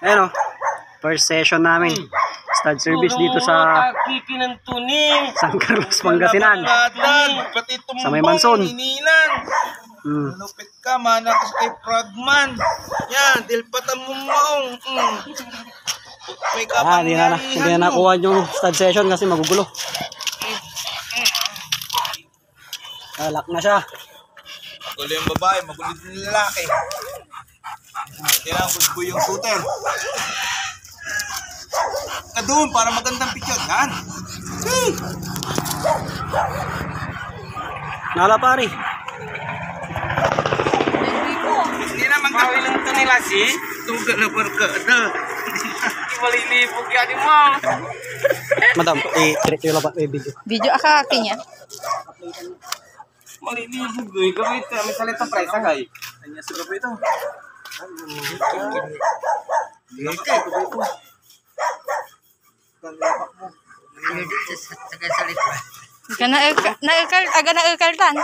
Ayun o. First session namin. Stud service dito sa San Carlos, Pangasinan. Sa may Manson. Lupit ka, manakas kay Frogman. Yan, dilpatan mo maong. Hindi na nakuha yung stud session kasi magugulo. Lock na siya. Magulo yung babae, magulo yung lalaki. Kailangan gusto yung shooter. Doon para magandang picture. Yan. Nala pare. Hindi naman gawin lang ito nila si. Tuga na barkada. Malilipog yan mo. Madam, diretso yung labat video. Video aka akin yan. Malilipog eh. Gawin ito. May salita price agay. Kanya sa gabi ito. Aga naekaltan.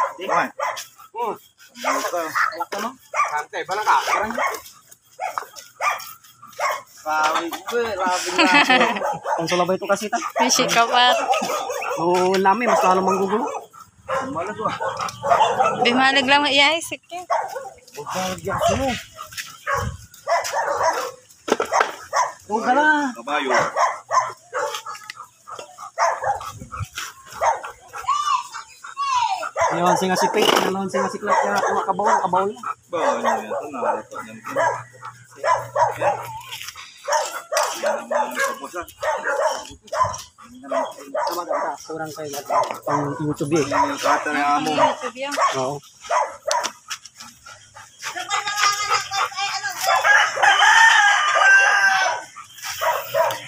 Santai, balang ka. Ang sulabay ito kasi ta. Fishy ka pa. Oo, namin mas lalo manggugulo. Bimalag lang iyaisik yan. Huwag ka na. Kabayo. Ngayon singa si Pink, ngayon singa si Clark, kaya makabawal na. Ba, ano ito na ito niyan. Kurang kayo pang YouTube eh. Kata na mo. Oo.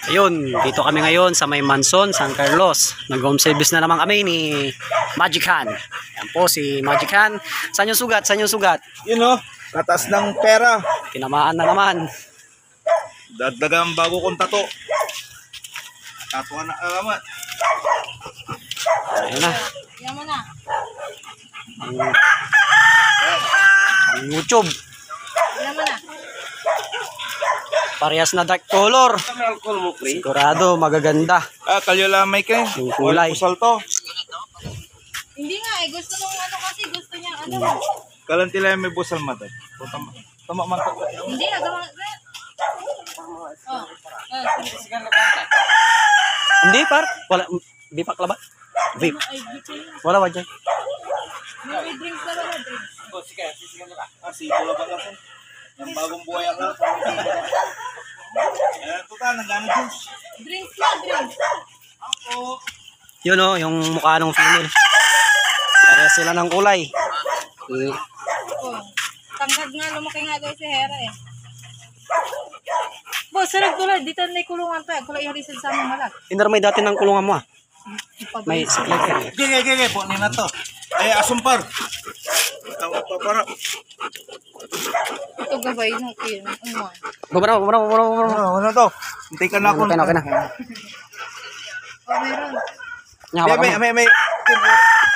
Ayun, dito kami ngayon sa may Manson, San Carlos. Nag-home service na naman kami ni Magic Han. Yan po si Magic Han. Saan yung sugat? Saan yung sugat? Yun o, katas ng pera. Tinamaan na naman. Dagdagang bago kong tato. Tatuan na alamat. Ayun na. Yan mo na. Ang YouTube. Yan mo na. Parehas na dark color. Alcohol mo, pre. Sigurado, magaganda. Kalyo lamay ka eh. Yung kulay. Pusal to. Hindi nga eh. Gusto nung ano kasi. Gusto niya ano. Kalantila may busal matay. Tama man to. Hindi na. Gawa. Hindi par. Wala. Bipak labat. Vape. Wala ba dyan? May drinks na wala drinks. Sige na ka. Sipo lang ba po? Yung bagong buhay ang lang. Ito ka, nagano juice. Drinks na drinks. Yun o, yung mukha ng female. Parehas sila ng kulay. Tanghag nga. Lumaki nga daw si Hera eh. Boss, sarag tulad. Dito na kulungan pa. Kulay harisan sa aming malag. Indar may dati ng kulungan mo ah. May supply. Gege, po nina to. Ay, asumpar. Tawag pa para. Ito gabay ng kin. Ano? Bumara. Ano to? Hintay ka na ako. Okay na. Oh, meron. May.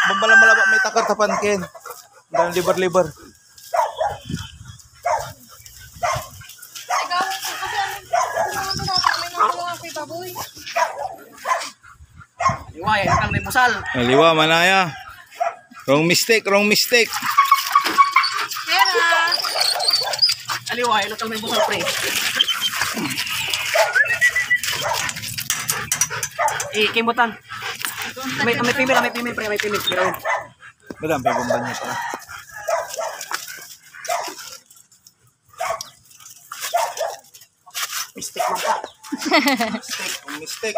Bambala-malaba may takar tapan kin. Dan libar-libar. Liwa, yan kang may musal. Liwa, manaya. Wrong mistake. Hera! Aliwa, yan kang may musal pre. Kimutan. May female pre, may female. Pero Madam, may bomba niya pala. mistake man pa. Mistake.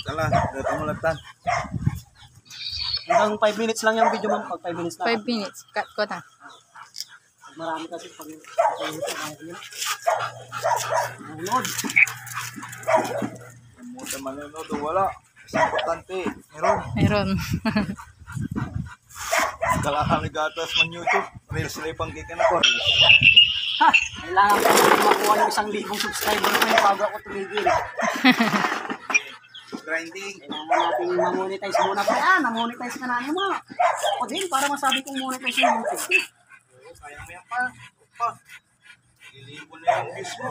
Tala, dito mo lagtan. Hanggang 5 minutes lang yung video mo. Pag 5 minutes na. 5 minutes. Cut ko na. Marami kasi pag nanonood. Muda manonood o wala. Mas importante. Meron. Kalakang gatas man YouTube. Reels na ipang kika na ko. Ha! Kailangan ko makuha yung 1,000 subscriber ko yung bago ako tumigil. Grinding. Kailangan natin ma-monetize muna pa yan. Na-monetize ka na niyo mo. O din, para masabi kong monetize yung YouTube. Sayang mo yan pa. Libo na yung views mo.